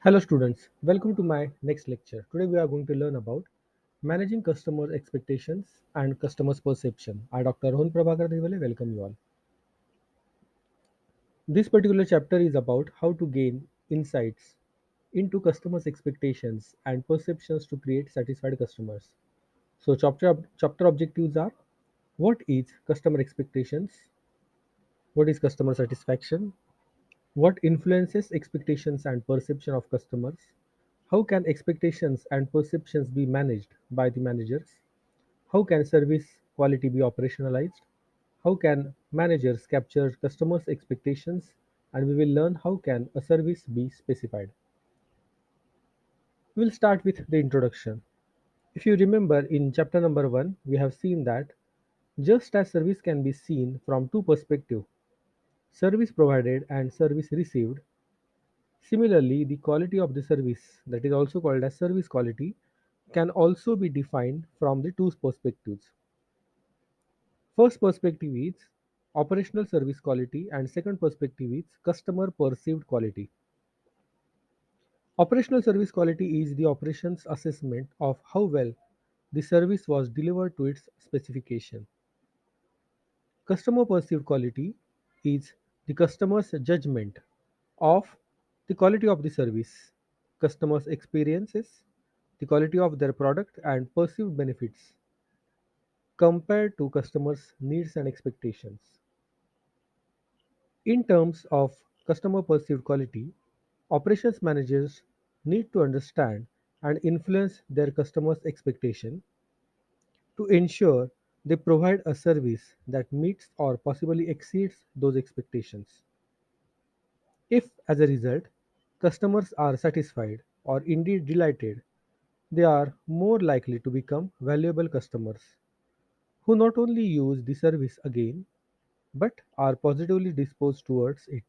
Hello students, welcome to my next lecture. Today we are going to learn about managing customer expectations and customers perception. I Dr. Rohan Prabhakar Devale welcome you all. This particular chapter is about how to gain insights into customers expectations and perceptions to create satisfied customers. So chapter objectives are: what is customer expectations, what is customer satisfaction, what influences expectations and perception of customers? How can expectations and perceptions be managed by the managers? How can service quality be operationalized? How can managers capture customers' expectations? And we will learn how can a service be specified. We'll start with the introduction. If you remember in chapter number 1, we have seen that just as service can be seen from two perspectives, service provided and service received. Similarly, the quality of the service, that is also called as service quality, can also be defined from the two perspectives. First perspective is operational service quality, and second perspective is customer perceived quality. Operational service quality is the operations assessment of how well the service was delivered to its specification. Customer perceived quality is the customer's judgment of the quality of the service, customers' experiences, the quality of their product, and perceived benefits compared to customers' needs and expectations. In terms of customer perceived quality, operations managers need to understand and influence their customers' expectation to ensure they provide a service that meets or possibly exceeds those expectations. If, as a result, customers are satisfied or indeed delighted, they are more likely to become valuable customers who not only use the service again but are positively disposed towards it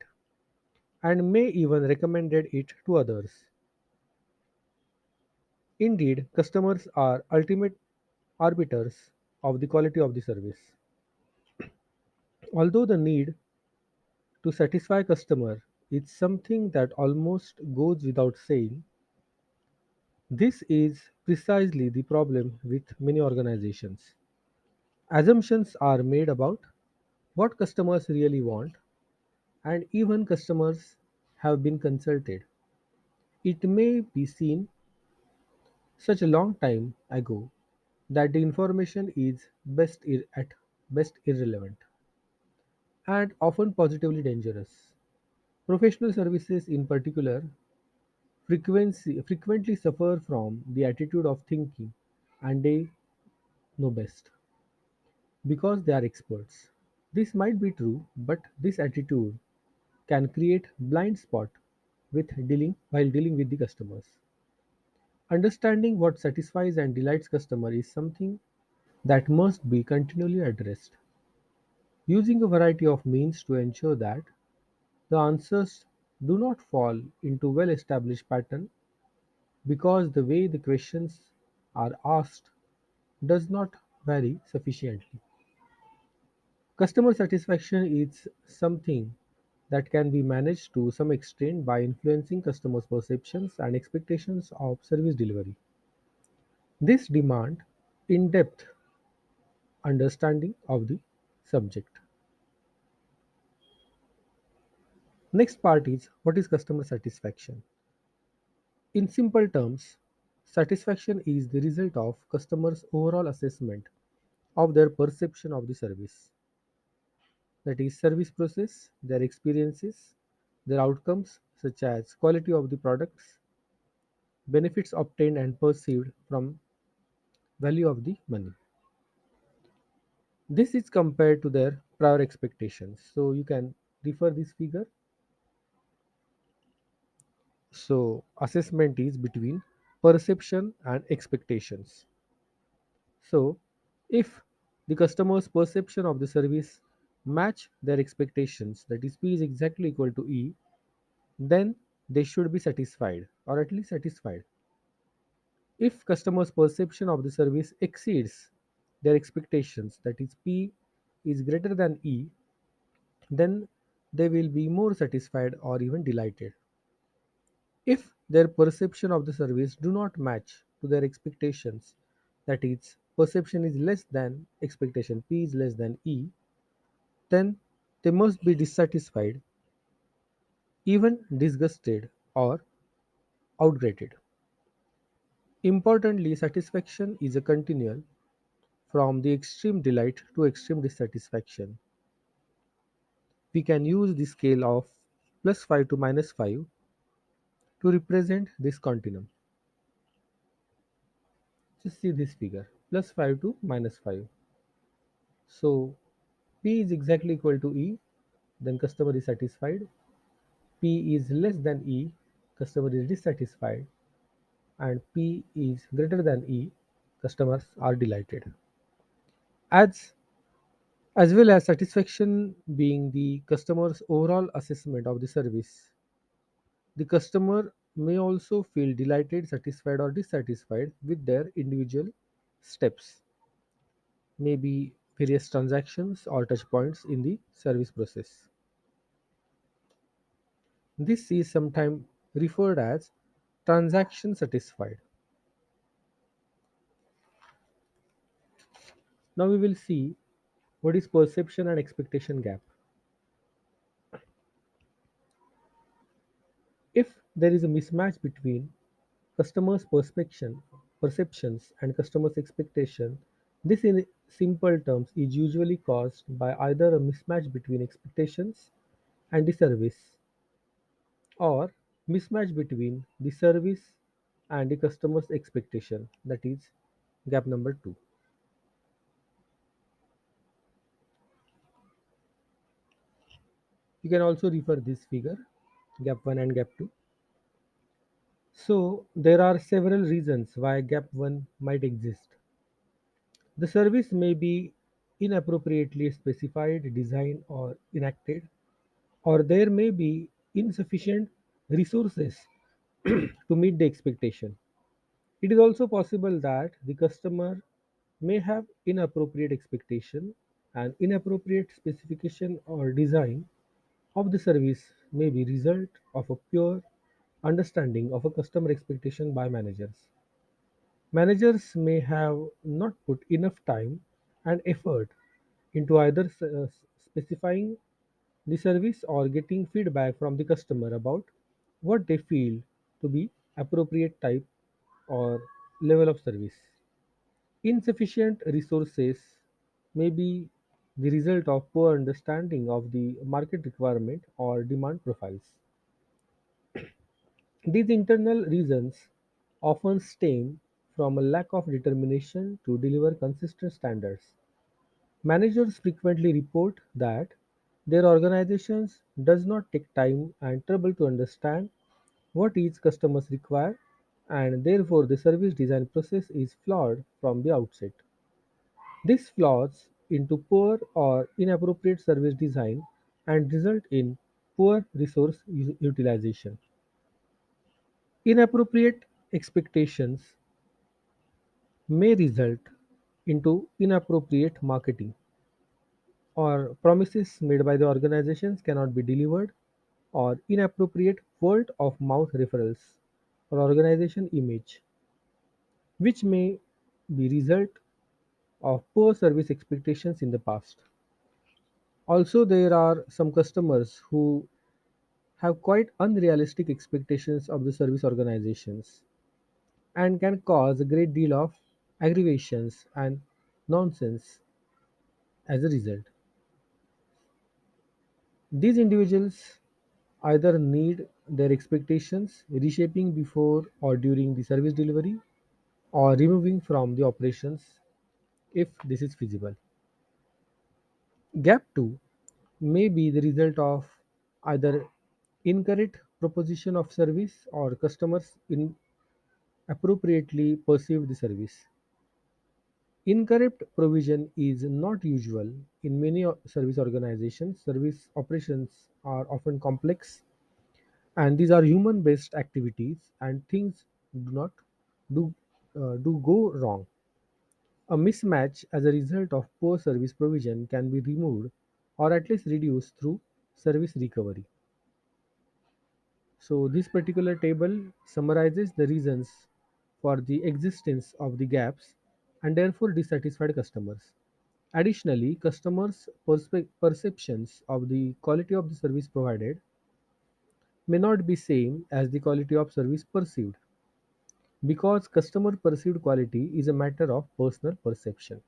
and may even recommended it to others. Indeed, customers are ultimate arbiters of the quality of the service. Although the need to satisfy customer is something that almost goes without saying, this is precisely the problem with many organizations. Assumptions are made about what customers really want, and even customers have been consulted. It may be seen such a long time ago that the information is at best irrelevant and often positively dangerous. Professional services, in particular, frequently suffer from the attitude of thinking and they know best because they are experts. This might be true, but this attitude can create blind spot while dealing with the customers. Understanding what satisfies and delights customer is something that must be continually addressed, using a variety of means to ensure that the answers do not fall into well established pattern because the way the questions are asked does not vary sufficiently. Customer satisfaction is something that can be managed to some extent by influencing customers' perceptions and expectations of service delivery. This demand in-depth understanding of the subject. Next part is what is customer satisfaction? In simple terms, satisfaction is the result of customers' overall assessment of their perception of the service. That is service process, their experiences, their outcomes such as quality of the products, benefits obtained and perceived from value of the money. This is compared to their prior expectations. So you can refer this figure. So assessment is between perception and expectations. So if the customer's perception of the service match their expectations, that is P is exactly equal to E, then they should be satisfied or at least satisfied. If customers' perception of the service exceeds their expectations, that is P is greater than E, then they will be more satisfied or even delighted. If their perception of the service do not match to their expectations, that is, perception is less than expectation, P is less than E, then they must be dissatisfied, even disgusted or outgrated. Importantly, satisfaction is a continual from the extreme delight to extreme dissatisfaction. We can use the scale of +5 to -5 to represent this continuum. Just see this figure, +5 to -5. So P is exactly equal to E, then customer is satisfied. P is less than E, customer is dissatisfied. And P is greater than E, customers are delighted. As, as well as satisfaction being the customer's overall assessment of the service, the customer may also feel delighted, satisfied, or dissatisfied with their individual steps, maybe various transactions or touch points in the service process. This is sometimes referred as transaction satisfied. Now we will see what is perception and expectation gap. If there is a mismatch between customers' perceptions and customers' expectation, this in simple terms is usually caused by either a mismatch between expectations and the service or mismatch between the service and the customer's expectation, that is gap number 2. You can also refer this figure, gap 1 and gap 2. So there are several reasons why gap 1 might exist. The service may be inappropriately specified, designed, or enacted, or there may be insufficient resources to meet the expectation. It is also possible that the customer may have inappropriate expectation and inappropriate specification or design of the service may be result of a pure understanding of a customer expectation by managers. Managers may have not put enough time and effort into either specifying the service or getting feedback from the customer about what they feel to be appropriate type or level of service. Insufficient resources may be the result of poor understanding of the market requirement or demand profiles. These internal reasons often stem from a lack of determination to deliver consistent standards. Managers frequently report that their organizations does not take time and trouble to understand what each customers require, and therefore the service design process is flawed from the outset. This flaws into poor or inappropriate service design and result in poor resource utilization. Inappropriate expectations may result into inappropriate marketing, or promises made by the organizations cannot be delivered, or inappropriate word of mouth referrals or organization image, which may be result of poor service expectations in the past. Also, there are some customers who have quite unrealistic expectations of the service organizations and can cause a great deal of aggravations and nonsense as a result. These individuals either need their expectations reshaping before or during the service delivery or removing from the operations if this is feasible. Gap 2 may be the result of either incorrect proposition of service or customers inappropriately perceive the service. Incorrect provision is not usual in many service organizations. Service operations are often complex, and these are human based activities, and things do not do, do go wrong. A mismatch as a result of poor service provision can be removed or at least reduced through service recovery. So, this particular table summarizes the reasons for the existence of the gaps and therefore dissatisfied customers. Additionally, customers' perceptions of the quality of the service provided may not be same as the quality of service perceived because customer perceived quality is a matter of personal perception.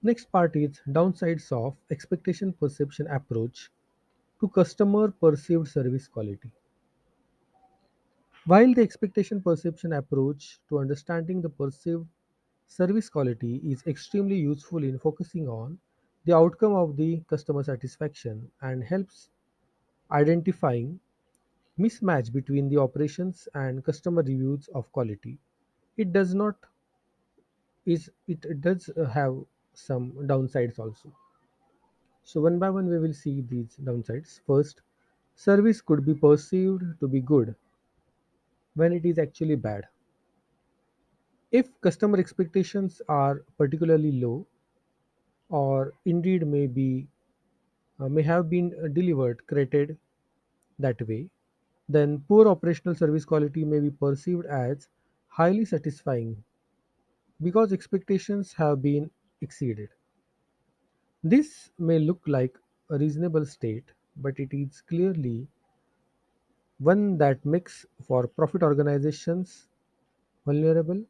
Next part is downsides of expectation perception approach to customer perceived service quality. While the expectation perception approach to understanding the perceived service quality is extremely useful in focusing on the outcome of the customer satisfaction and helps identifying mismatch between the operations and customer reviews of quality, it does not it does have some downsides also. So one by one we will see these downsides. First, service could be perceived to be good when it is actually bad. If customer expectations are particularly low or indeed may have been delivered created that way, then poor operational service quality may be perceived as highly satisfying because expectations have been exceeded. This may look like a reasonable state, but it is clearly one that makes for profit organizations vulnerable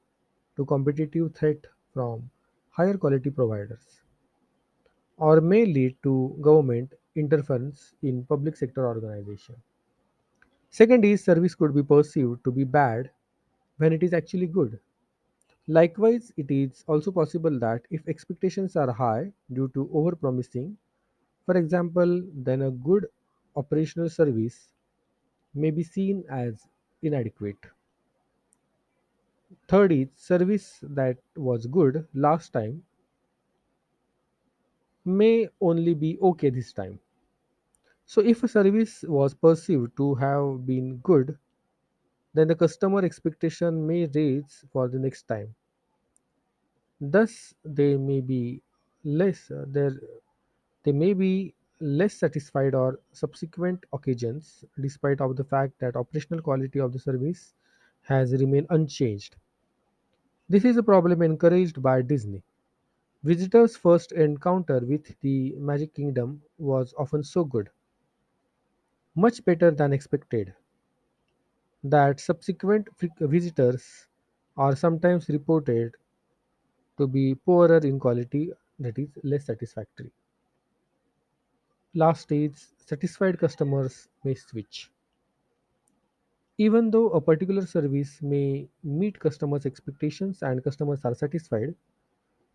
to competitive threat from higher quality providers or may lead to government interference in public sector organization. Second is service could be perceived to be bad when it is actually good. Likewise, it is also possible that if expectations are high due to overpromising, for example, then a good operational service may be seen as inadequate. Third is service that was good last time may only be okay this time. So, if a service was perceived to have been good, then the customer expectation may raise for the next time. Thus, there they may be less satisfied or subsequent occasions, despite of the fact that operational quality of the service has remained unchanged. This is a problem encouraged by Disney. Visitors' first encounter with the Magic Kingdom was often so good, much better than expected, that subsequent visitors are sometimes reported to be poorer in quality, that is, less satisfactory. Last is satisfied customers may switch. Even though a particular service may meet customers' expectations and customers are satisfied,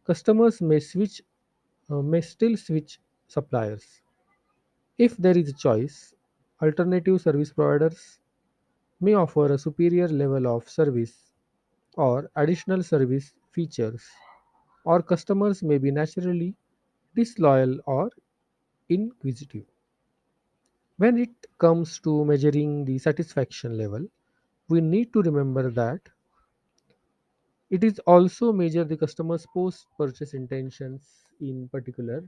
customers may still switch suppliers. If there is a choice, alternative service providers may offer a superior level of service or additional service features, or customers may be naturally disloyal or inquisitive. When it comes to measuring the satisfaction level, we need to remember that it is also measure the customer's post purchase intentions. In particular,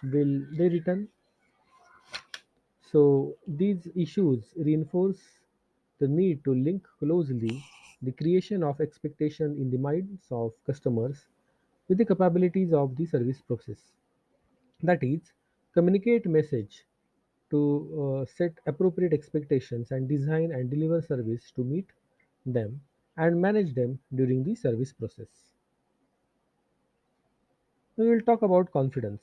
will they return? So these issues reinforce the need to link closely the creation of expectation in the minds of customers with the capabilities of the service process. That is, communicate message to set appropriate expectations and design and deliver service to meet them and manage them during the service process. We will talk about confidence.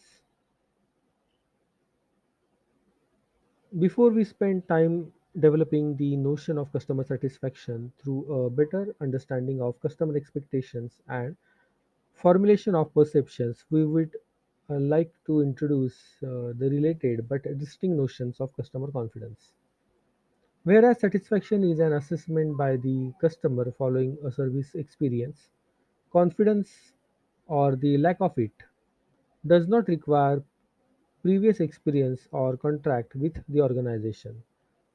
Before we spend time developing the notion of customer satisfaction through a better understanding of customer expectations and formulation of perceptions, we would like to introduce the related but distinct notions of customer confidence. Whereas satisfaction is an assessment by the customer following a service experience, confidence or the lack of it does not require previous experience or contract with the organization.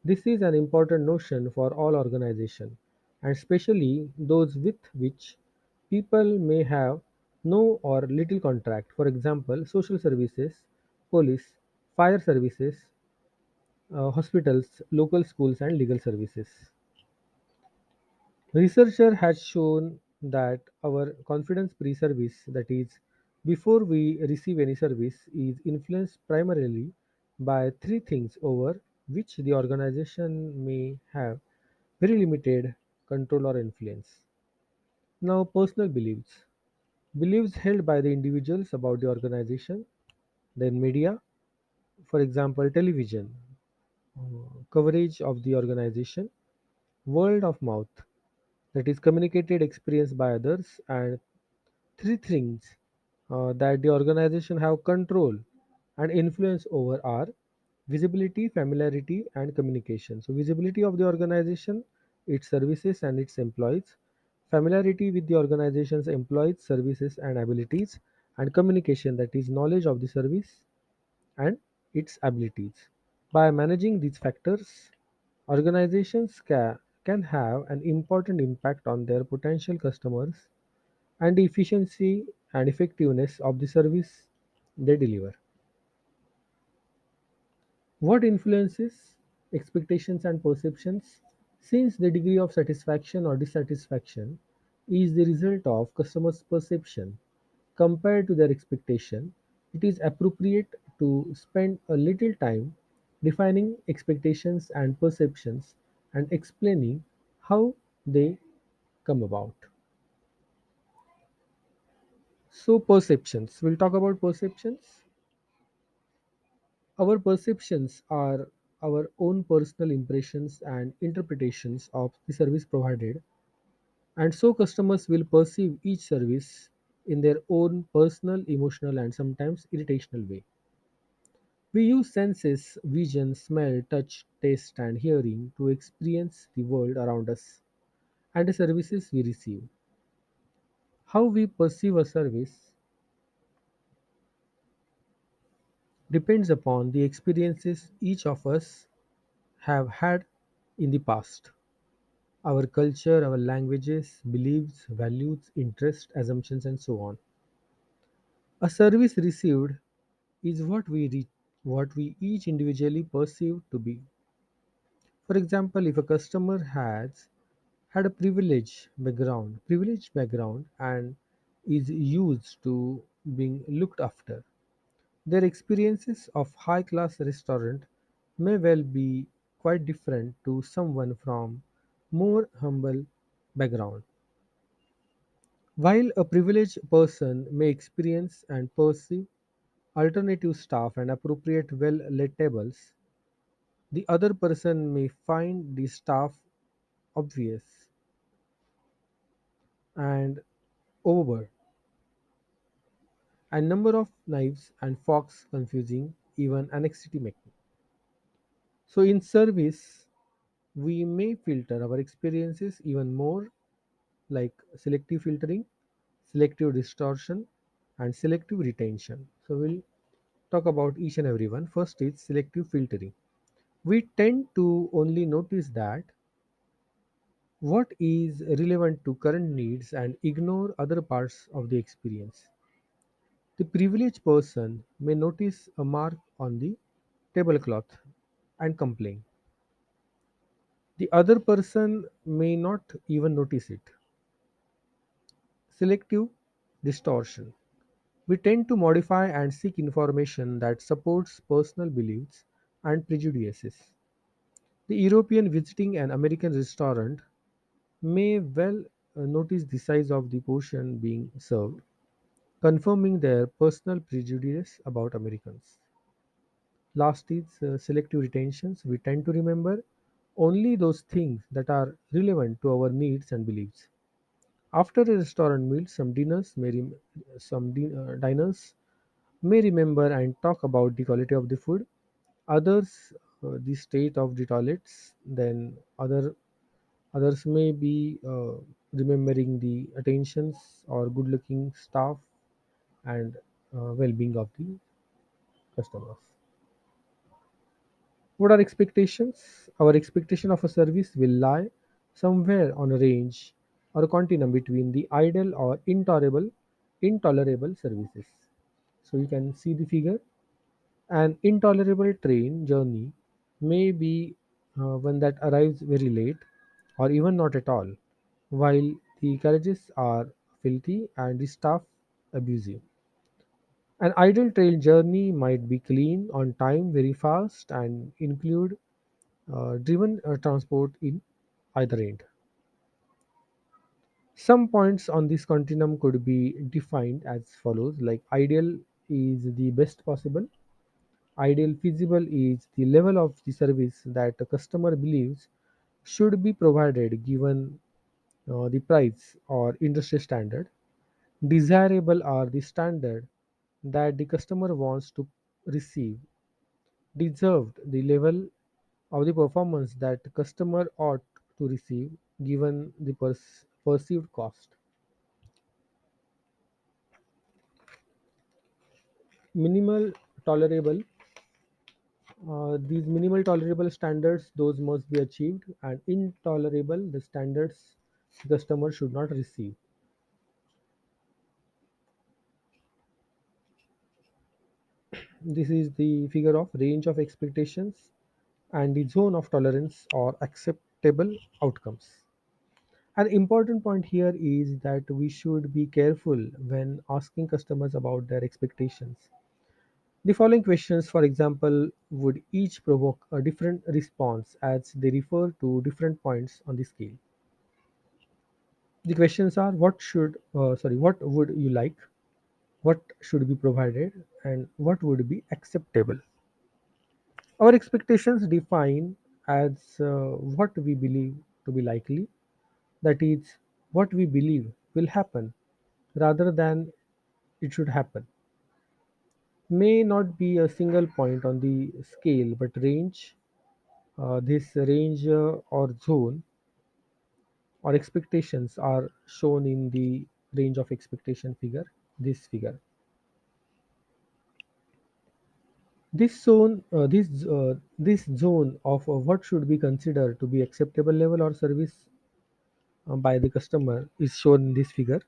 This is an important notion for all organizations, and especially those with which people may have no or little contract. For example, social services, police, fire services, hospitals, local schools, and legal services. Researcher has shown that our confidence pre-service, that is, before we receive any service, is influenced primarily by three things over which the organization may have very limited control or influence. Now, personal beliefs. Beliefs held by the individuals about the organization, then media, for example, television, coverage of the organization, word of mouth, that is communicated experience by others, and three things that the organization have control and influence over are visibility, familiarity, and communication. So visibility of the organization, its services and its employees, familiarity with the organization's employees, services and abilities, and communication, that is knowledge of the service and its abilities. By managing these factors, organizations can have an important impact on their potential customers and the efficiency and effectiveness of the service they deliver. What influences expectations and perceptions? Since the degree of satisfaction or dissatisfaction is the result of customers' perception compared to their expectation, it is appropriate to spend a little time defining expectations and perceptions and explaining how they come about. So, perceptions. We'll talk about perceptions. Our perceptions are our own personal impressions and interpretations of the service provided, and so customers will perceive each service in their own personal, emotional, and sometimes irritational way. We use senses, vision, smell, touch, taste, and hearing to experience the world around us and the services we receive. How we perceive a service depends upon the experiences each of us have had in the past. Our culture, our languages, beliefs, values, interests, assumptions, and so on. A service received is what we each individually perceive to be. For example, if a customer has had a privileged background and is used to being looked after, their experiences of high class restaurant may well be quite different to someone from more humble background. While a privileged person may experience and perceive alternative staff and appropriate well lit tables, the other person may find the staff obvious and overboard, and number of knives and forks confusing, even anxiety making. So in service, we may filter our experiences even more, like selective filtering, selective distortion, and selective retention. So we'll talk about each and every one. First is selective filtering. We tend to only notice that what is relevant to current needs and ignore other parts of the experience. The privileged person may notice a mark on the tablecloth and complain. The other person may not even notice it. Selective distortion. We tend to modify and seek information that supports personal beliefs and prejudices. The European visiting an American restaurant may well notice the size of the portion being served, confirming their personal prejudice about Americans. Last is selective retentions. We tend to remember only those things that are relevant to our needs and beliefs. After a restaurant meal, diners may remember and talk about the quality of the food, others the state of the toilets, then others may be remembering the attentions or good looking staff and well-being of the customers. What are expectations? Our expectation of a service will lie somewhere on a range or a continuum between the ideal or intolerable services. So you can see the figure. An intolerable train journey Maybe one that arrives very late or even not at all, while the carriages are filthy and the staff abusive. An ideal trail journey might be clean, on time, very fast, and include driven transport in either end. Some points on this continuum could be defined as follows, like ideal is the best possible, ideal feasible is the level of the service that the customer believes should be provided given the price or industry standard, desirable are the standard that the customer wants to receive, deserved the level of the performance that the customer ought to receive given the perceived cost. Minimal tolerable, these minimal tolerable standards, those must be achieved, and intolerable, the standards the customer should not receive. This is the figure of range of expectations and the zone of tolerance or acceptable outcomes. An important point here is that we should be careful when asking customers about their expectations. The following questions, for example, would each provoke a different response as they refer to different points on the scale. The questions are: what would you like? What should be provided? And what would be acceptable? Our expectations define as what we believe to be likely, that is, what we believe will happen rather than it should happen. May not be a single point on the scale but range. This range or zone or expectations are shown in the range of expectation figure, this figure. This zone of what should be considered to be acceptable level or service by the customer is shown in this figure.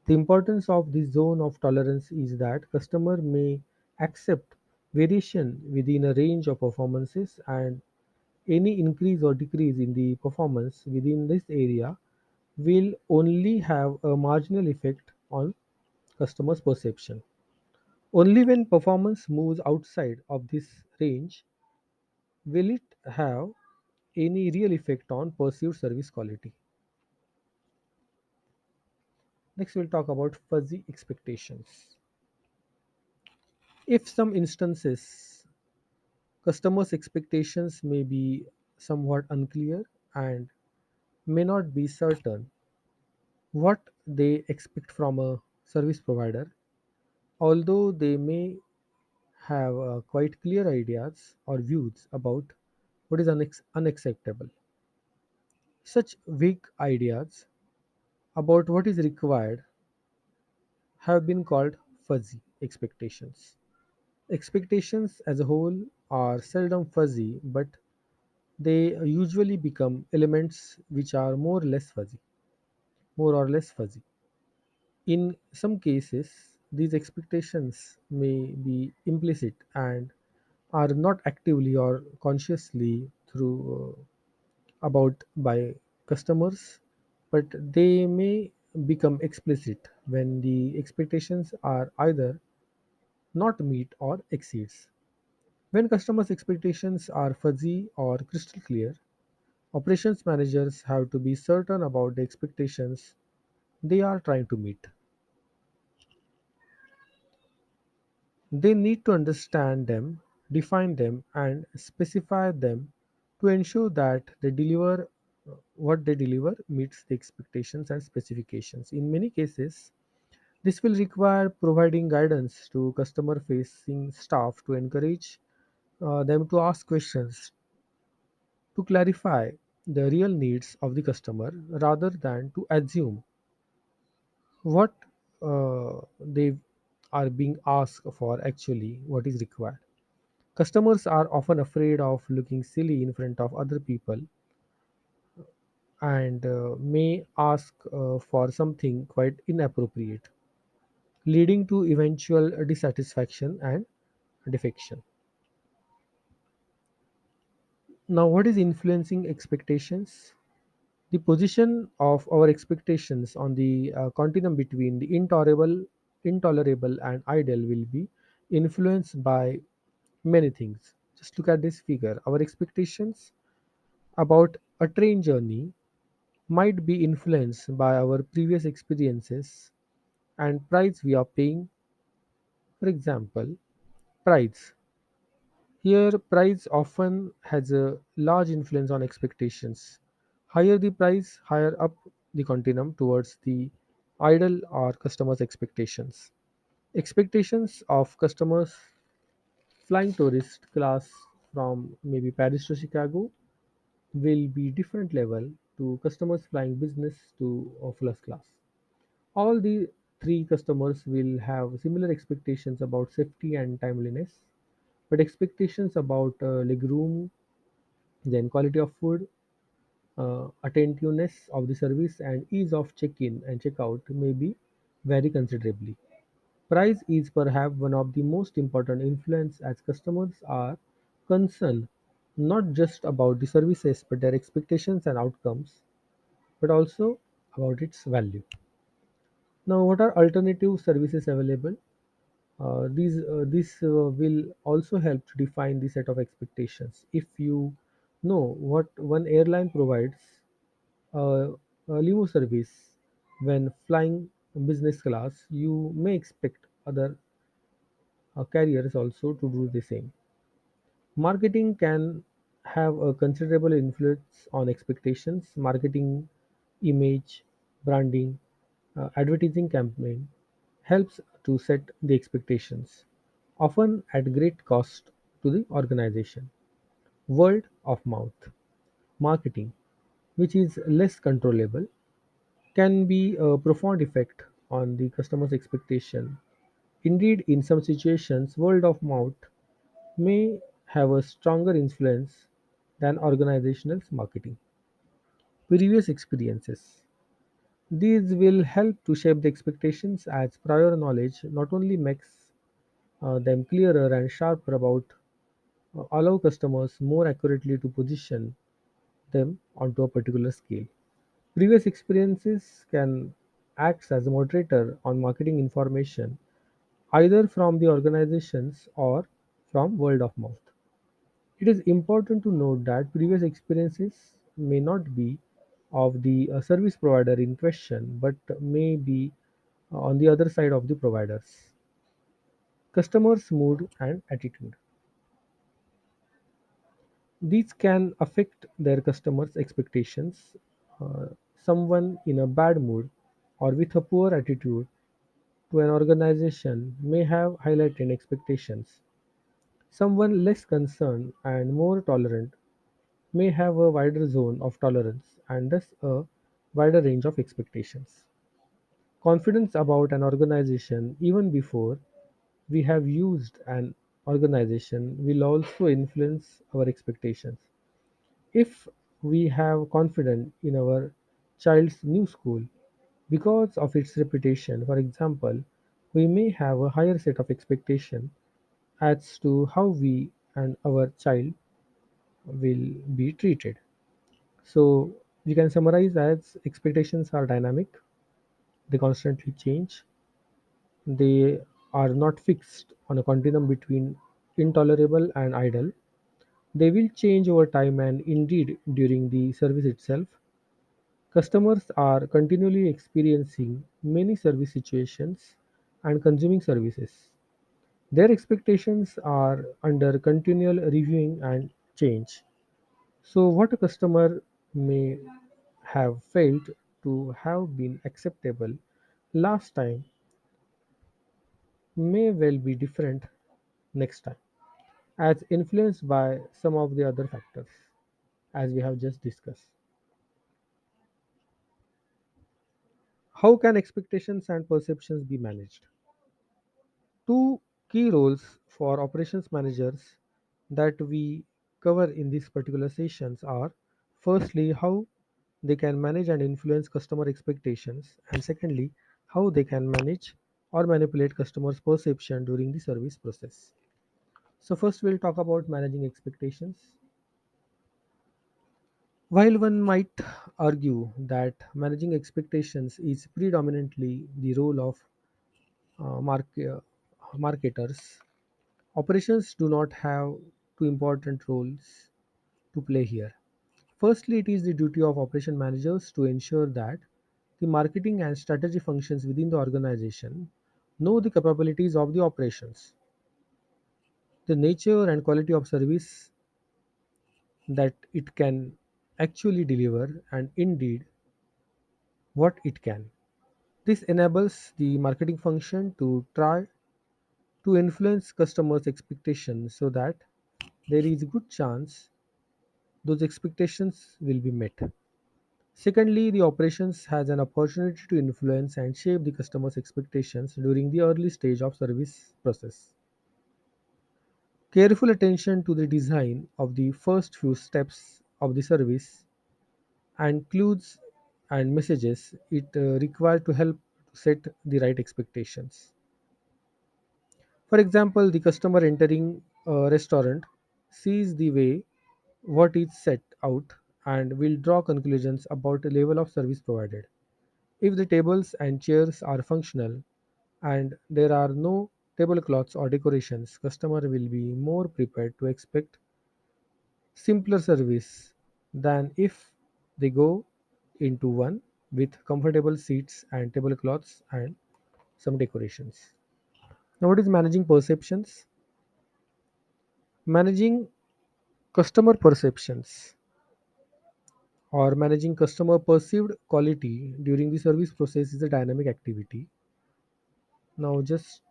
The importance of this zone of tolerance is that customer may accept variation within a range of performances, and any increase or decrease in the performance within this area will only have a marginal effect on customers' perception. Only when performance moves outside of this range will it have any real effect on perceived service quality. Next, we'll talk about fuzzy expectations. If some instances customers' expectations may be somewhat unclear and may not be certain what they expect from a service provider, although they may have quite clear ideas or views about what is unacceptable. Such vague ideas about what is required have been called fuzzy expectations. Expectations as a whole are seldom fuzzy, but they usually become elements which are more or less fuzzy. In some cases, these expectations may be implicit and are not actively or consciously through about by customers, but they may become explicit when the expectations are either not meet or exceeds. When customers' expectations are fuzzy or crystal clear, operations managers have to be certain about the expectations they are trying to meet. They need to understand them, define them, and specify them to ensure that they deliver what they deliver meets the expectations and specifications. In many cases, this will require providing guidance to customer facing staff to encourage them to ask questions to clarify the real needs of the customer rather than to assume what they are being asked for actually what is required. Customers are often afraid of looking silly in front of other people and may ask for something quite inappropriate, leading to eventual dissatisfaction and defection. Now, what is influencing expectations? The position of our expectations on the continuum between the intolerable and ideal will be influenced by many things. Just look at this figure. Our expectations about a train journey might be influenced by our previous experiences and price we are paying. For example, price. Here, price often has a large influence on expectations. Higher the price, higher up the continuum towards the idle or customers' expectations. Expectations of customers flying tourist class from maybe Paris to Chicago will be different level to customers flying business to first class. All the three customers will have similar expectations about safety and timeliness, but expectations about legroom, then quality of food, attentiveness of the service, and ease of check-in and check-out may be vary considerably. Price is perhaps one of the most important influence as customers are concerned not just about the services but their expectations and outcomes, but also about its value. Now, what are alternative services available? This will also help to define the set of expectations. If you know what one airline provides, a limo service when flying business class, you may expect other carriers also to do the same. Marketing can have a considerable influence on expectations. Marketing, image, branding, advertising campaign helps to set the expectations, often at great cost to the organization. Word of mouth marketing, which is less controllable, can be a profound effect on the customer's expectation. Indeed, in some situations, word of mouth may have a stronger influence than organizational marketing. Previous experiences. These will help to shape the expectations as prior knowledge not only makes them clearer and sharper about allow customers more accurately to position them onto a particular scale. Previous experiences can act as a moderator on marketing information either from the organizations or from word of mouth. It is important to note that previous experiences may not be of the service provider in question but may be on the other side of the providers. Customers' mood and attitude. These can affect their customers' expectations. Someone in a bad mood or with a poor attitude to an organization may have highlighted expectations. Someone less concerned and more tolerant may have a wider zone of tolerance and thus a wider range of expectations. Confidence about an organization even before we have used an organization will also influence our expectations. If we have confidence in our child's new school because of its reputation, for example, we may have a higher set of expectation as to how we and our child will be treated. So we can summarize as expectations are dynamic, they constantly change, they are not fixed on a continuum between intolerable and ideal. They will change over time and indeed during the service itself. Customers are continually experiencing many service situations and consuming services. Their expectations are under continual reviewing and change. So, what a customer may have failed to have been acceptable last time may well be different next time, as influenced by some of the other factors, as we have just discussed. How can expectations and perceptions be managed? Two key roles for operations managers that we cover in these particular sessions are firstly, how they can manage and influence customer expectations, and secondly, how they can manage or manipulate customers' perception during the service process. So, first, we'll talk about managing expectations. While one might argue that managing expectations is predominantly the role of uh, mark- uh, marketers, operations do not have two important roles to play here. Firstly, it is the duty of operation managers to ensure that the marketing and strategy functions within the organization know the capabilities of the operations, the nature and quality of service that it can actually deliver, and indeed what it can. This enables the marketing function to try to influence customers' expectations so that there is a good chance those expectations will be met. Secondly, the operations has an opportunity to influence and shape the customer's expectations during the early stage of service process. Careful attention to the design of the first few steps of the service and clues and messages it required to help to set the right expectations. For example, the customer entering a restaurant sees the way what is set out and will draw conclusions about the level of service provided. If the tables and chairs are functional and there are no tablecloths or decorations, customer will be more prepared to expect simpler service than if they go into one with comfortable seats and tablecloths and some decorations. Now, what is managing perceptions? Managing customer perceptions or managing customer perceived quality during the service process is a dynamic activity. Now, just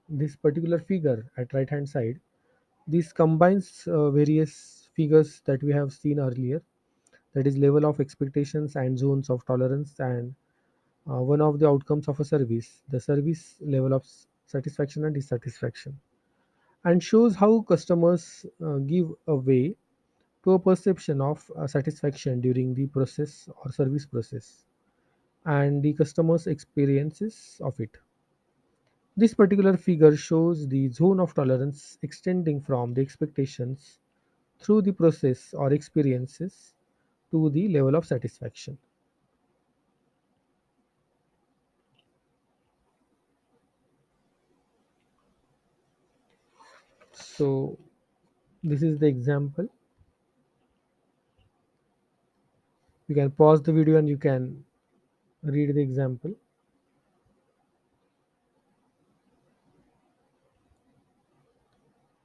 this particular figure at right hand side, this combines various figures that we have seen earlier, that is level of expectations and zones of tolerance, and one of the outcomes of a service, the service level of satisfaction and dissatisfaction, and shows how customers give away to a perception of satisfaction during the process or service process and the customer's experiences of it. This particular figure shows the zone of tolerance extending from the expectations through the process or experiences to the level of satisfaction. So, this is the example. You can pause the video and you can read the example.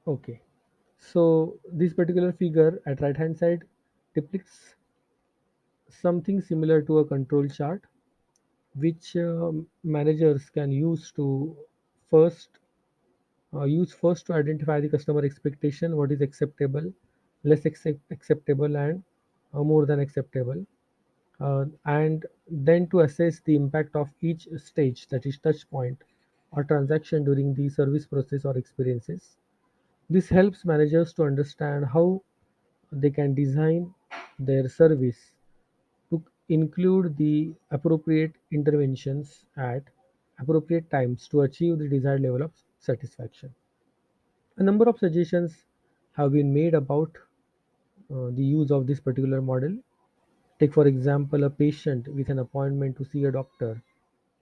Okay. So, this particular figure at right hand side depicts something similar to a control chart which managers can first use first to identify the customer expectation, what is acceptable, acceptable, and more than acceptable, and then to assess the impact of each stage, that is touch point or transaction during the service process or experiences. This helps managers to understand how they can design their service to include the appropriate interventions at appropriate times to achieve the desired level of satisfaction. A number of suggestions have been made about the use of this particular model. Take, for example, a patient with an appointment to see a doctor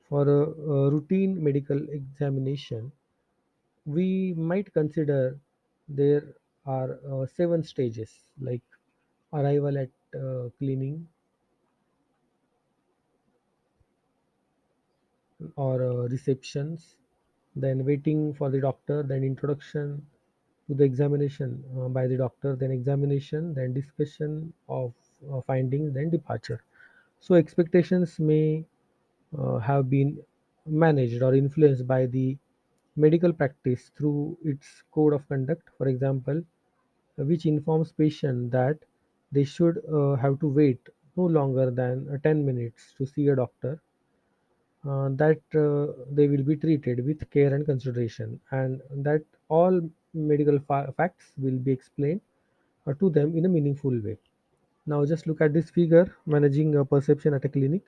for a routine medical examination. We might consider there are seven stages like arrival at cleaning or receptions, then waiting for the doctor, then introduction to the examination by the doctor, then examination, then discussion of findings, then departure. So expectations may have been managed or influenced by the medical practice through its code of conduct, for example, which informs patient that they should have to wait no longer than 10 minutes to see a doctor, that they will be treated with care and consideration, and that all medical facts will be explained to them in a meaningful way. Now, just look at this figure managing a perception at a clinic.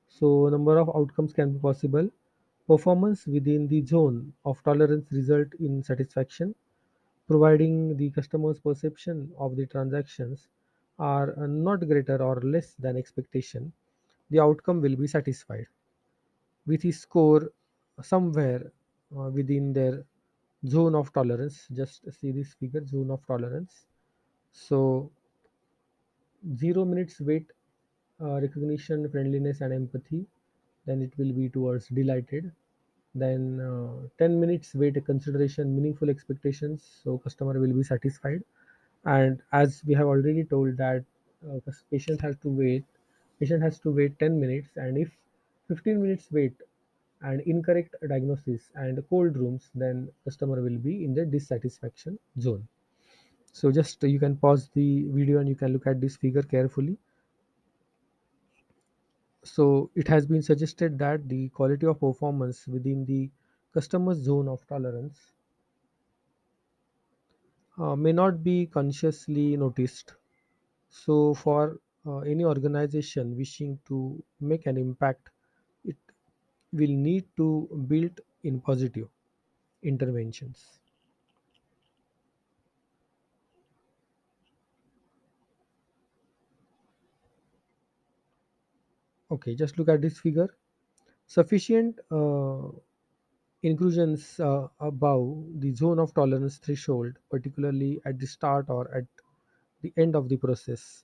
So, a number of outcomes can be possible. Performance within the zone of tolerance result in satisfaction, providing the customer's perception of the transactions are not greater or less than expectation, the outcome will be satisfied with his score somewhere within their zone of tolerance. Just see this figure, zone of tolerance. So 0 minutes wait, recognition, friendliness, and empathy. Then it will be towards delighted. Then 10 minutes wait, consideration, meaningful expectations. So customer will be satisfied. And as we have already told that patient has to wait, patient has to wait 10 minutes, and if 15 minutes wait and incorrect diagnosis and cold rooms, then customer will be in the dissatisfaction zone. So just you can pause the video and you can look at this figure carefully. So it has been suggested that the quality of performance within the customer's zone of tolerance may not be consciously noticed. So for any organization wishing to make an impact, it will need to build in positive interventions. Okay, just look at this figure. Sufficient inclusions above the zone of tolerance threshold, particularly at the start or at the end of the process,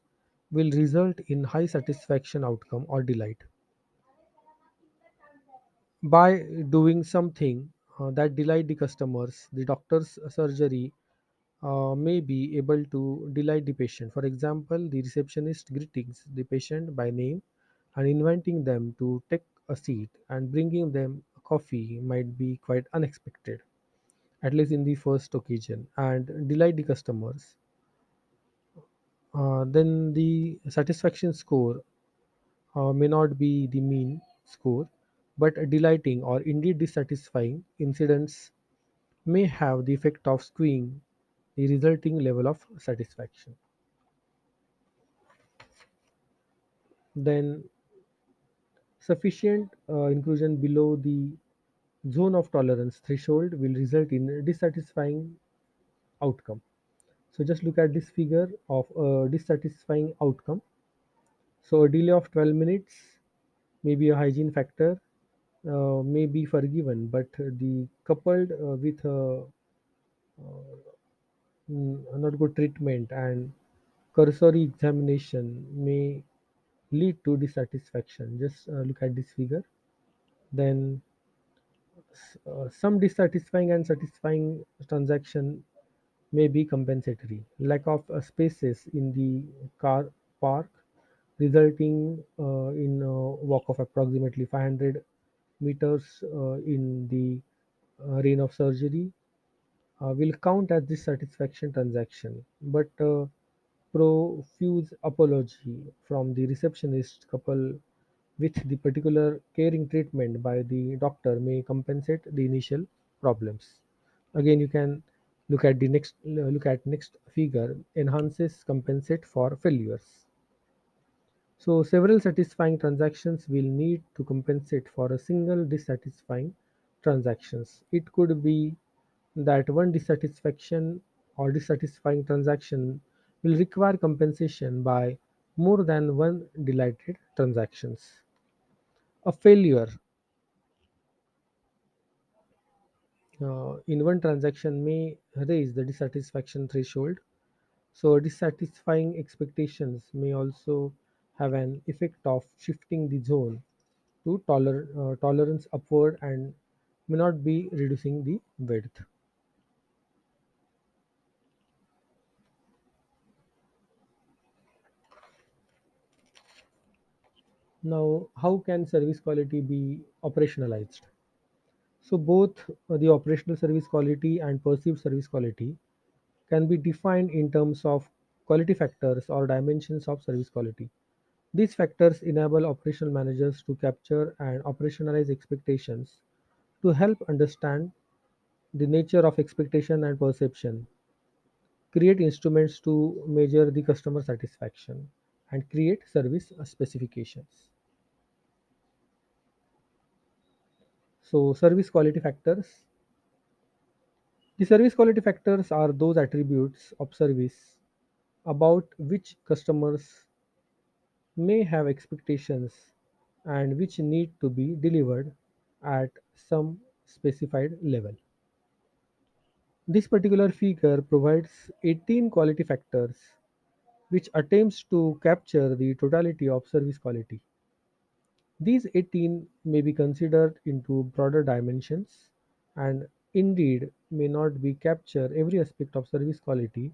will result in high satisfaction outcome or delight. By doing something that delight the customers, the doctor's surgery may be able to delight the patient. For example, the receptionist greetings the patient by name and inviting them to take a seat and bringing them a coffee might be quite unexpected, at least in the first occasion, and delight the customers. Then the satisfaction score may not be the mean score, but delighting or indeed dissatisfying incidents may have the effect of skewing the resulting level of satisfaction. Then sufficient inclusion below the zone of tolerance threshold will result in a dissatisfying outcome. So just look at this figure of a dissatisfying outcome. So a delay of 12 minutes may be a hygiene factor, may be forgiven, but the coupled with not good treatment and cursory examination may lead to dissatisfaction. Just look at this figure. Then some dissatisfying and satisfying transaction may be compensatory. Lack of spaces in the car park, resulting in a walk of approximately 500 meters in the reign of surgery, will count as dissatisfaction transaction. But profuse apology from the receptionist couple with the particular caring treatment by the doctor may compensate the initial problems. Again, you can look at next figure, enhances compensate for failures. So several satisfying transactions will need to compensate for a single dissatisfying transactions. It could be that one dissatisfaction or dissatisfying transaction will require compensation by more than one delighted transactions. A failure in one transaction may raise the dissatisfaction threshold. So dissatisfying expectations may also have an effect of shifting the zone to tolerance upward and may not be reducing the width. Now, how can service quality be operationalized? So both the operational service quality and perceived service quality can be defined in terms of quality factors or dimensions of service quality. These factors enable operational managers to capture and operationalize expectations to help understand the nature of expectation and perception, create instruments to measure the customer satisfaction, and create service specifications. So, service quality factors. The service quality factors are those attributes of service about which customers may have expectations and which need to be delivered at some specified level. This particular figure provides 18 quality factors which attempts to capture the totality of service quality. These 18 may be considered into broader dimensions and indeed may not be capture every aspect of service quality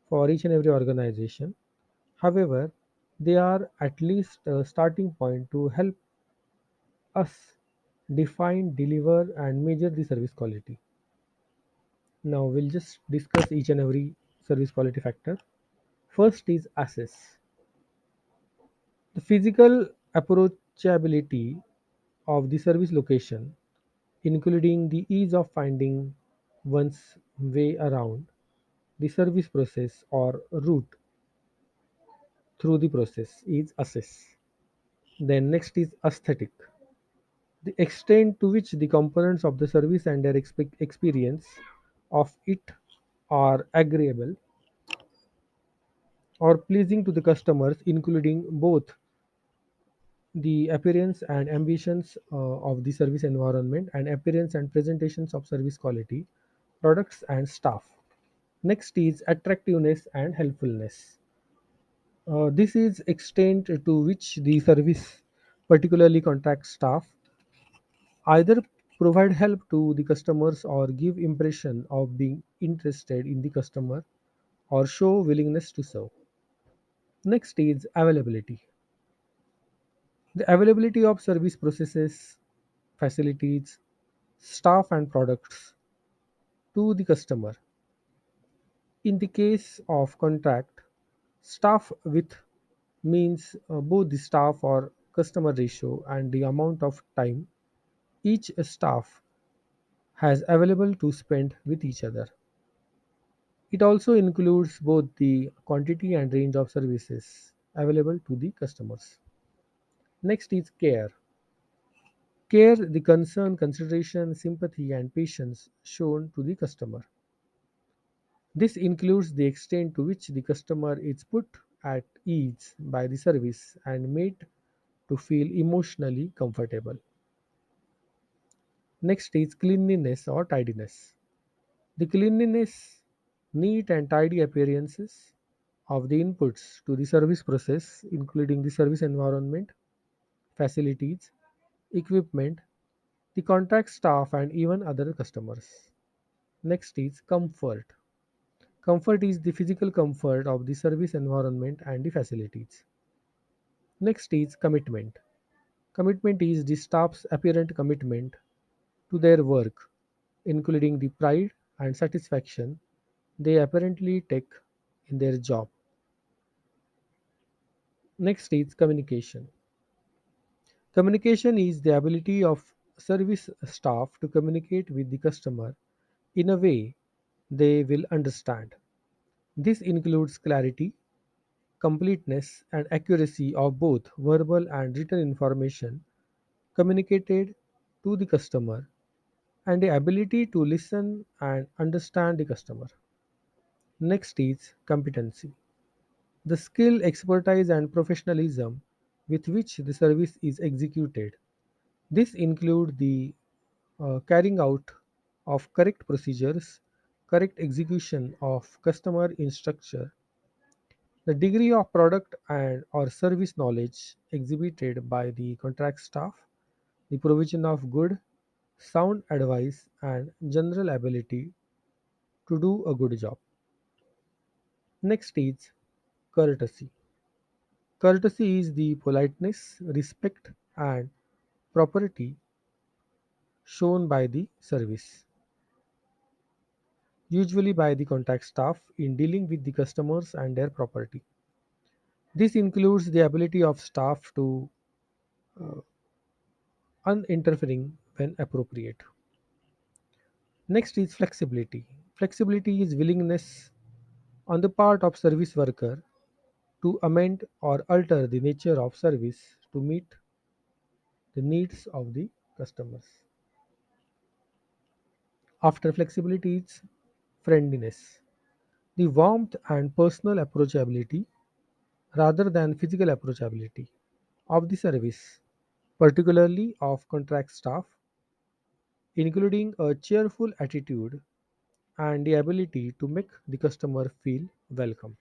for each and every organization. However, they are at least a starting point to help us define, deliver, and measure the service quality. Now, we'll just discuss each and every service quality factor. First is access. The physical approachability of the service location, including the ease of finding one's way around the service process or route through the process, is access. Then, next is aesthetic. The extent to which the components of the service and their experience of it are agreeable or pleasing to the customers, including both the appearance and ambitions of the service environment and appearance and presentations of service quality, products and staff. Next is attractiveness and helpfulness. This is extent to which the service, particularly contract staff, either provide help to the customers or give impression of being interested in the customer or show willingness to serve. Next is availability. The availability of service processes, facilities, staff and products to the customer. In the case of contract, staff with means both the staff or customer ratio and the amount of time each staff has available to spend with each other. It also includes both the quantity and range of services available to the customers. Next is care. Care, the concern, consideration, sympathy, and patience shown to the customer. This includes the extent to which the customer is put at ease by the service and made to feel emotionally comfortable. Next is cleanliness or tidiness. The cleanliness, neat and tidy appearances of the inputs to the service process, including the service environment, facilities, equipment, the contract staff, and even other customers. Next is comfort. Comfort is the physical comfort of the service environment and the facilities. Next is commitment. Commitment is the staff's apparent commitment to their work, including the pride and satisfaction they apparently take in their job. Next is communication. Communication is the ability of service staff to communicate with the customer in a way they will understand. This includes clarity, completeness, and accuracy of both verbal and written information communicated to the customer, and the ability to listen and understand the customer. Next is competency. The skill, expertise, and professionalism with which the service is executed. This includes the carrying out of correct procedures, correct execution of customer instruction, the degree of product and or service knowledge exhibited by the contract staff, the provision of good, sound advice, and general ability to do a good job. Next is courtesy. Courtesy is the politeness, respect, and propriety shown by the service, usually by the contact staff in dealing with the customers and their property. This includes the ability of staff to uninterfering when appropriate. Next is flexibility. Flexibility is willingness on the part of service worker to amend or alter the nature of service to meet the needs of the customers. After flexibility is friendliness. the warmth and personal approachability rather than physical approachability of the service, particularly of contract staff, including a cheerful attitude and the ability to make the customer feel welcome.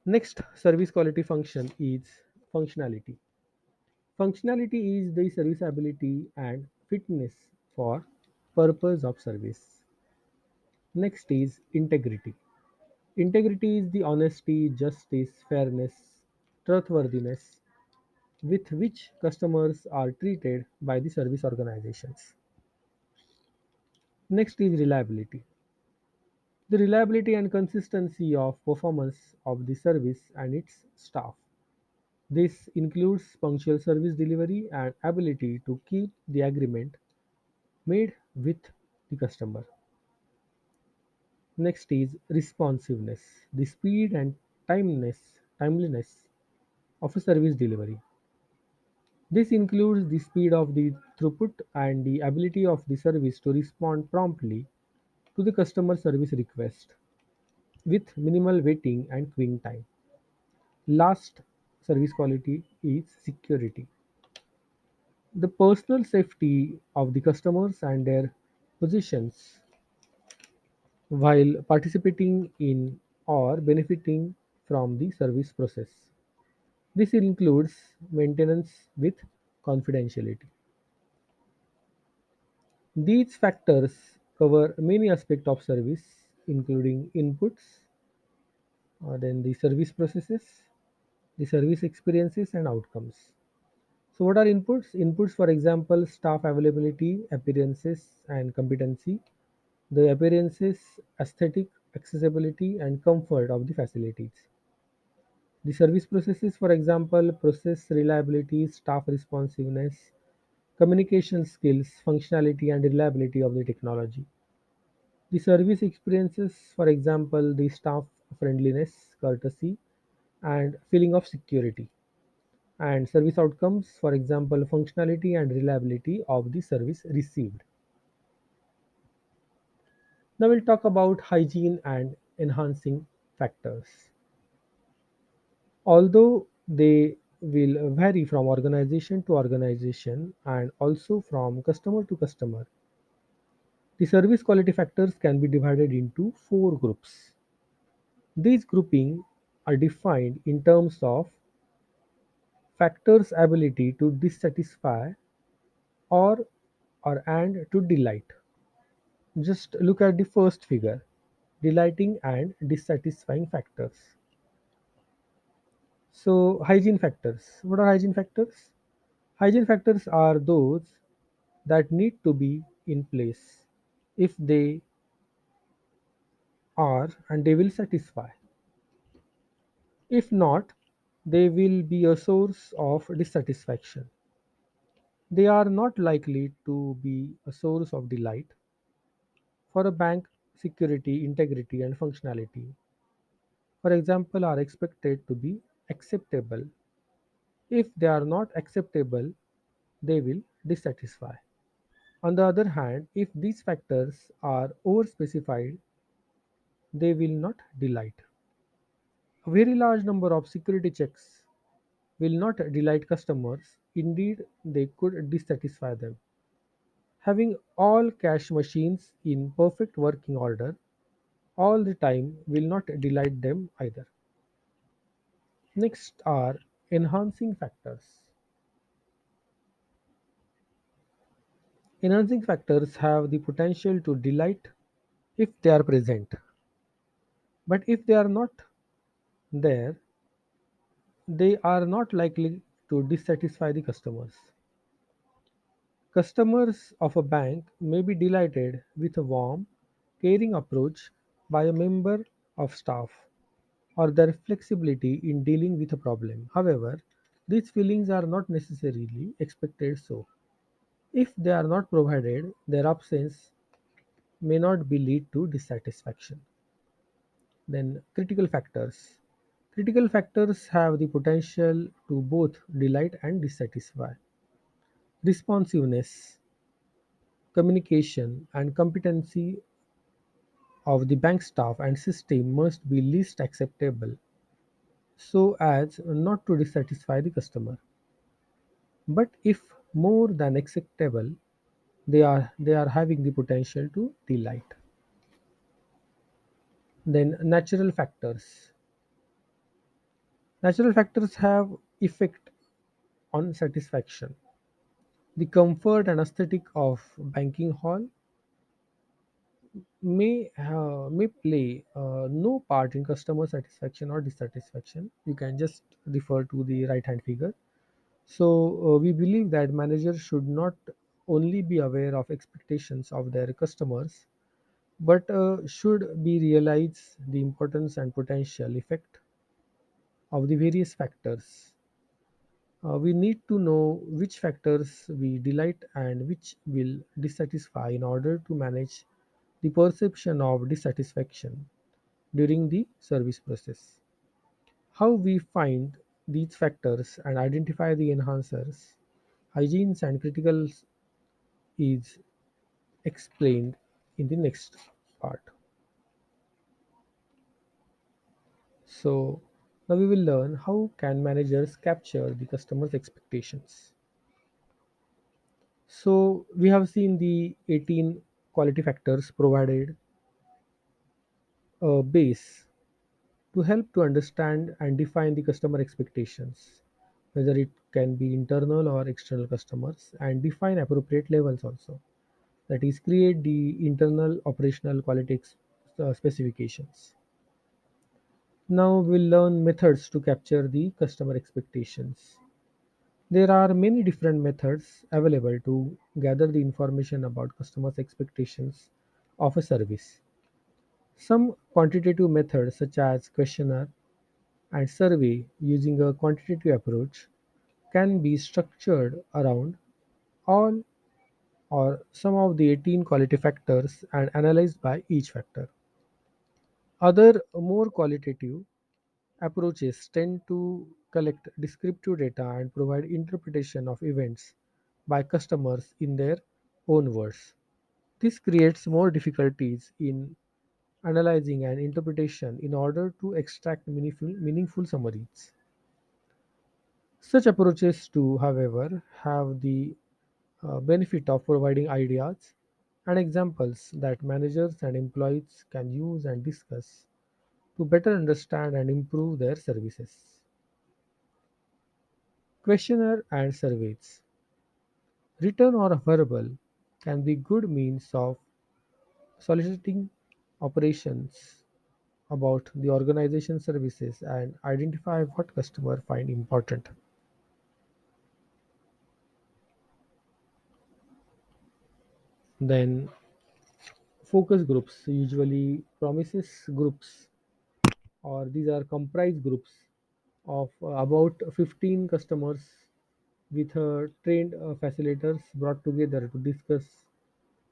Next service quality function is functionality. Functionality is the serviceability and fitness for purpose of service. Next is integrity. Integrity is the honesty, justice, fairness, trustworthiness with which customers are treated by the service organizations. Next is reliability. The reliability and consistency of performance of the service and its staff. This includes punctual service delivery and ability to keep the agreement made with the customer. Next is responsiveness, the speed and timeliness of a service delivery. This includes the speed of the throughput and the ability of the service to respond promptly to the customer service request with minimal waiting and queuing time. Last service quality is security. The personal safety of the customers and their positions while participating in or benefiting from the service process. This includes maintenance with confidentiality. These factors cover many aspects of service, including inputs, then the service processes, the service experiences, and outcomes. So, what are inputs? Inputs, for example, staff availability, appearances, and competency. The appearances, aesthetic, accessibility, and comfort of the facilities. The service processes, for example, process reliability, staff responsiveness, communication skills, functionality, and reliability of the technology. The service experiences, for example, the staff friendliness, courtesy, and feeling of security. And service outcomes, for example, functionality and reliability of the service received. Now we'll talk about hygiene and enhancing factors. Although they will vary from organization to organization and also from customer to customer, the service quality factors can be divided into four groups. These grouping are defined in terms of factors' ability to dissatisfy or and to delight. Just look at the first figure, delighting and dissatisfying factors. So, hygiene factors. What are hygiene factors? Hygiene factors are those that need to be in place. If they are, and they will satisfy. If not, they will be a source of dissatisfaction. They are not likely to be a source of delight. For a bank, security, integrity, and functionality, for example, are expected to be acceptable. If they are not acceptable, they will dissatisfy. On the other hand, if these factors are overspecified, they will not delight. A very large number of security checks will not delight customers, indeed, they could dissatisfy them. Having all cash machines in perfect working order all the time will not delight them either. Next are enhancing factors. Enhancing factors have the potential to delight if they are present, but if they are not there, they are not likely to dissatisfy the customers. Customers of a bank may be delighted with a warm, caring approach by a member of staff or their flexibility in dealing with a problem. However, these feelings are not necessarily expected so. If they are not provided, their absence may not be lead to dissatisfaction. Then critical factors. Critical factors have the potential to both delight and dissatisfy. Responsiveness, communication, and competency of the bank staff and system must be least acceptable so as not to dissatisfy the customer. But if more than acceptable, they are having the potential to delight. Then natural factors have effect on satisfaction. The comfort and aesthetic of banking hall may play no part in customer satisfaction or dissatisfaction. You can just refer to the right hand figure. So we believe that managers should not only be aware of expectations of their customers, but should be realize the importance and potential effect of the various factors. We need to know which factors we delight and which will dissatisfy in order to manage the perception of dissatisfaction during the service process. How we find these factors and identify the enhancers, hygienes and criticals is explained in the next part. So now we will learn how can managers capture the customer's expectations. So we have seen the 18 quality factors provided a base to help to understand and define the customer expectations, whether it can be internal or external customers, and define appropriate levels also. That is, create the internal operational quality specifications. Now we'll learn methods to capture the customer expectations. There are many different methods available to gather the information about customers' expectations of a service. Some quantitative methods, such as questionnaire and survey using a quantitative approach, can be structured around all or some of the 18 quality factors and analyzed by each factor. Other more qualitative approaches tend to collect descriptive data and provide interpretation of events by customers in their own words. This creates more difficulties in analyzing and interpretation in order to extract meaningful summaries. Such approaches too, however, have the benefit of providing ideas and examples that managers and employees can use and discuss to better understand and improve their services. Questionnaire and surveys, written or verbal, can be good means of soliciting operations about the organization services and identify what customer find important. Then focus groups, usually promises groups, or these are comprised groups of about 15 customers with trained facilitators brought together to discuss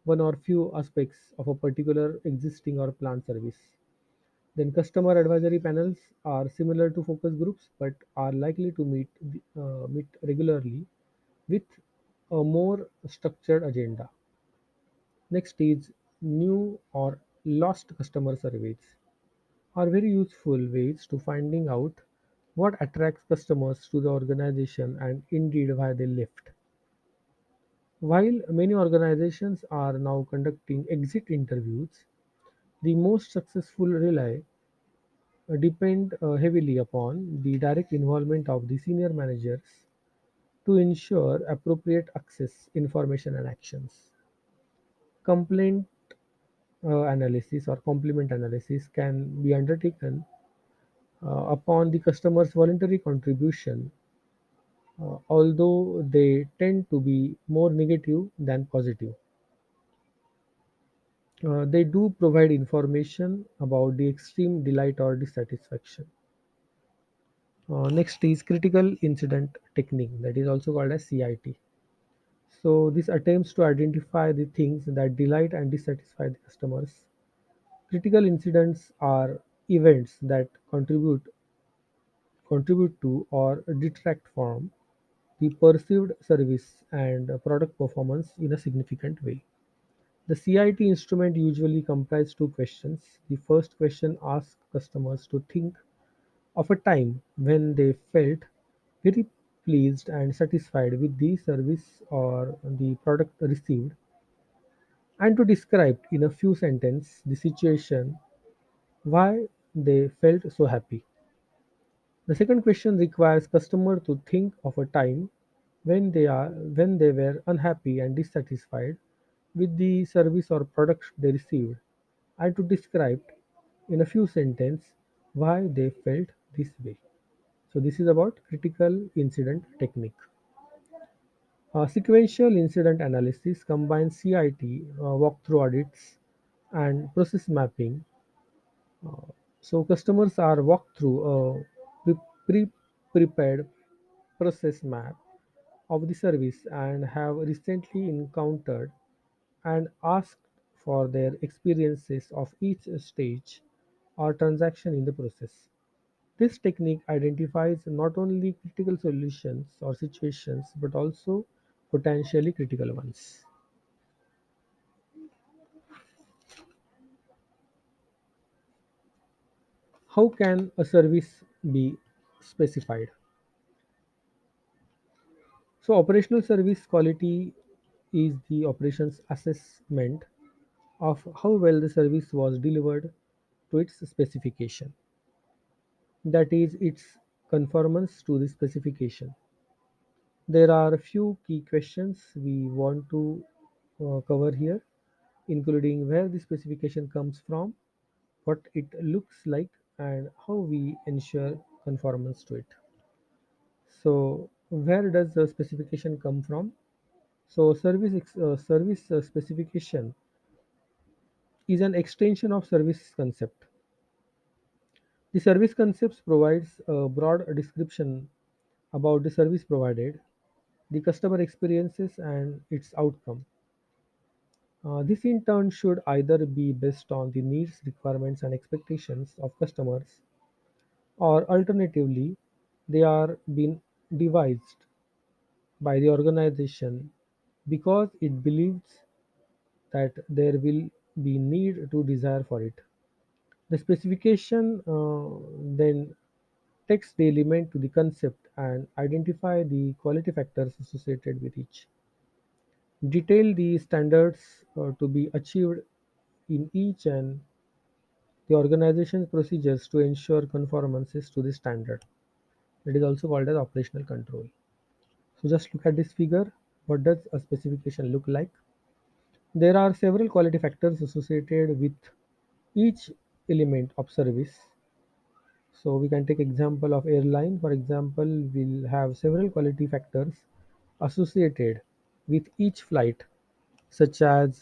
one or few aspects of a particular existing or planned service. Then customer advisory panels are similar to focus groups but are likely to meet regularly with a more structured agenda. Next is new or lost customer surveys are very useful ways to finding out what attracts customers to the organization and indeed why they left. While many organizations are now conducting exit interviews, the most successful rely depend heavily upon the direct involvement of the senior managers to ensure appropriate access, information, and actions. Complaint analysis or complement analysis can be undertaken upon the customer's voluntary contribution, although they tend to be more negative than positive. They do provide information about the extreme delight or dissatisfaction. Next is critical incident technique, that is also called as CIT. So this attempts to identify the things that delight and dissatisfy the customers. Critical incidents are events that contribute to or detract from the perceived service and product performance in a significant way. The CIT instrument usually comprises two questions. The first question asks customers to think of a time when they felt very pleased and satisfied with the service or the product received, and to describe in a few sentences the situation why they felt so happy. The second question requires customer to think of a time when they were unhappy and dissatisfied with the service or product they received, and to describe in a few sentences why they felt this way. So this is about critical incident technique. Sequential incident analysis combines CIT, walkthrough audits, and process mapping. So customers are walked through a pre-prepared process map of the service and have recently encountered and asked for their experiences of each stage or transaction in the process. This technique identifies not only critical solutions or situations but also potentially critical ones. How can a service be specified? So, operational service quality is the operations assessment of how well the service was delivered to its specification. That is, its conformance to the specification. There are a few key questions we want to cover here, including where the specification comes from, what it looks like, and how we ensure conformance to it. So, where does the specification come from? So, service specification is an extension of service concept. The service concepts provides a broad description about the service provided, the customer experiences, and its outcome. This in turn should either be based on the needs, requirements, and expectations of customers, or alternatively, they are being devised by the organization because it believes that there will be need to desire for it. The specification then takes the element to the concept and identify the quality factors associated with each. Detail the standards to be achieved in each and the organization's procedures to ensure conformances to the standard. It is also called as operational control. So just look at this figure. What does a specification look like? There are several quality factors associated with each element of service. So we can take example of airline. For example, we'll have several quality factors associated with each flight, such as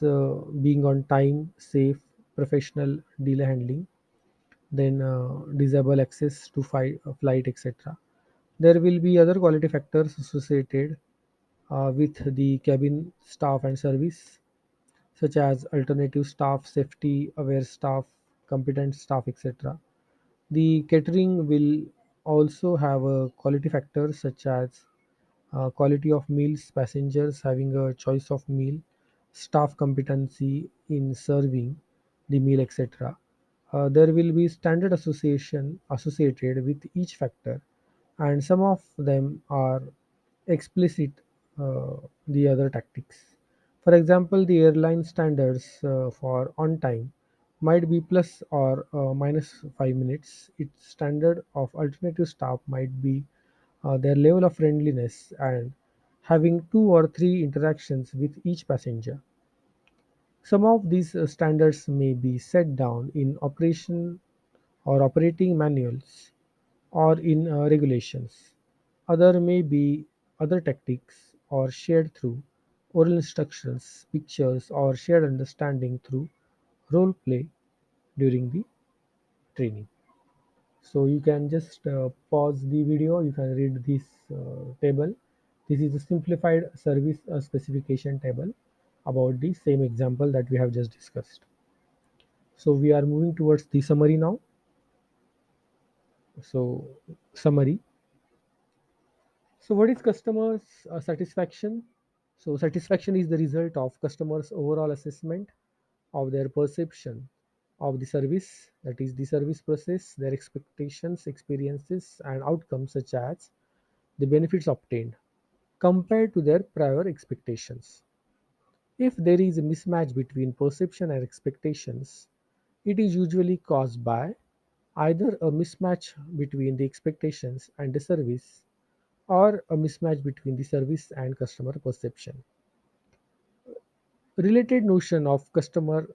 being on time, safe, professional, delay handling, then disable access to flight, etc. There will be other quality factors associated with the cabin staff and service, such as alternative staff, safety aware staff, competent staff, etc. The catering will also have a quality factor such as quality of meals, passengers having a choice of meal, staff competency in serving the meal, etc. There will be standard association associated with each factor, and some of them are explicit the other tactics. For example, the airline standards for on time might be plus or minus 5 minutes. Its standard of alternative staff might be their level of friendliness and having two or three interactions with each passenger. Some of these standards may be set down in operation or operating manuals or in regulations. Other may be other tactics or shared through oral instructions, pictures, or shared understanding through role play during the training. So you can just pause the video, you can read this table. This is a simplified service specification table about the same example that we have just discussed. So we are moving towards the summary now. So summary. So what is customers satisfaction? So satisfaction is the result of customers' overall assessment of their perception of the service, that is the service process, their expectations, experiences, and outcomes such as the benefits obtained compared to their prior expectations. If there is a mismatch between perception and expectations, it is usually caused by either a mismatch between the expectations and the service or a mismatch between the service and customer perception. Related notion of customer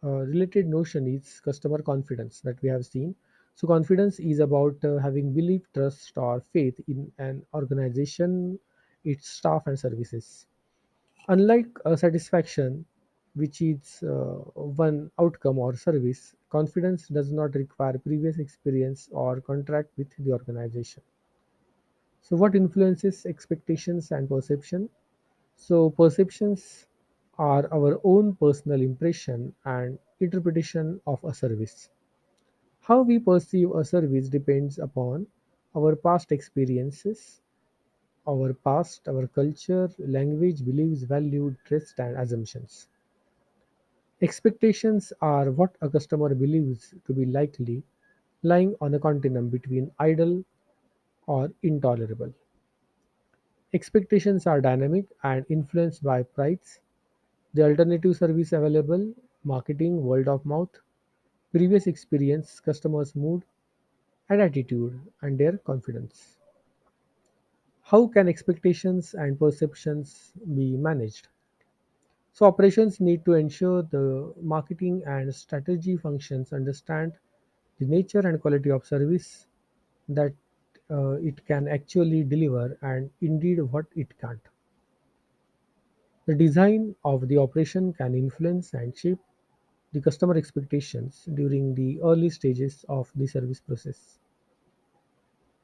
related notion is customer confidence that we have seen. So confidence is about having belief, trust, or faith in an organization, its staff and services. Unlike satisfaction, which is one outcome or service, confidence does not require previous experience or contract with the organization. So what influences expectations and perception? So perceptions are our own personal impression and interpretation of a service. How we perceive a service depends upon our past experiences, our culture, language, beliefs, value, trust, and assumptions. Expectations are what a customer believes to be likely, lying on a continuum between ideal or intolerable. Expectations are dynamic and influenced by price, the alternative service available, marketing, word of mouth, previous experience, customers' mood and attitude, and their confidence. How can expectations and perceptions be managed? So, operations need to ensure the marketing and strategy functions understand the nature and quality of service that it can actually deliver and indeed what it can't. The design of the operation can influence and shape the customer expectations during the early stages of the service process.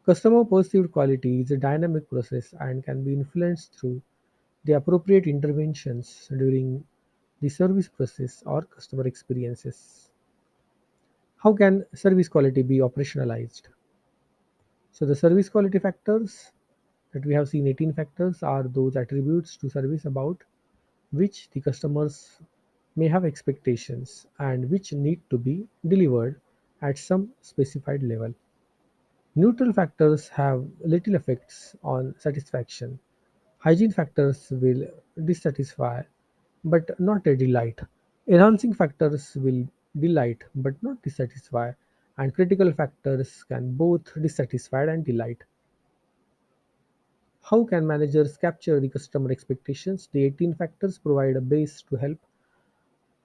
Customer perceived quality is a dynamic process and can be influenced through the appropriate interventions during the service process or customer experiences. How can service quality be operationalized? So, the service quality factors that we have seen 18 factors are those attributes to service about which the customers may have expectations and which need to be delivered at some specified level. Neutral factors have little effects on satisfaction. Hygiene factors will dissatisfy but not a delight. Enhancing factors will delight but not dissatisfy, and critical factors can both dissatisfy and delight. How can managers capture the customer expectations? The 18 factors provide a base to help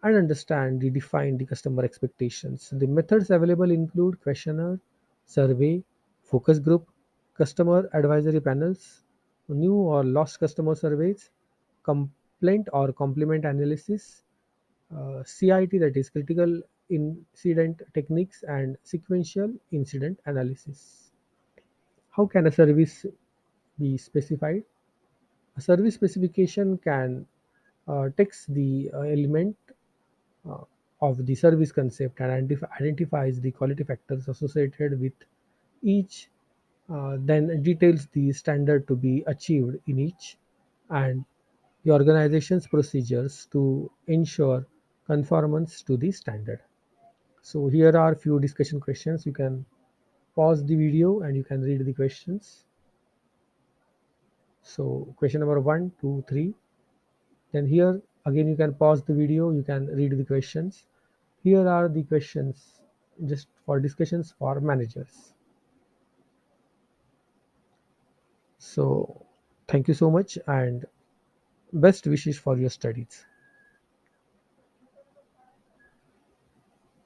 and understand the define the customer expectations. The methods available include questionnaire, survey, focus group, customer advisory panels, new or lost customer surveys, complaint or complement analysis, CIT, that is critical incident techniques, and sequential incident analysis. How can a service be specified? A service specification can text the element uh, of the service concept and identifies the quality factors associated with each, then details the standard to be achieved in each, and the organization's procedures to ensure conformance to the standard. So here are few discussion questions. You can pause the video and you can read the questions. So question number one, two, three. Then here again you can pause the video. You can read the questions. Here are the questions just for discussions for managers. So thank you so much and best wishes for your studies.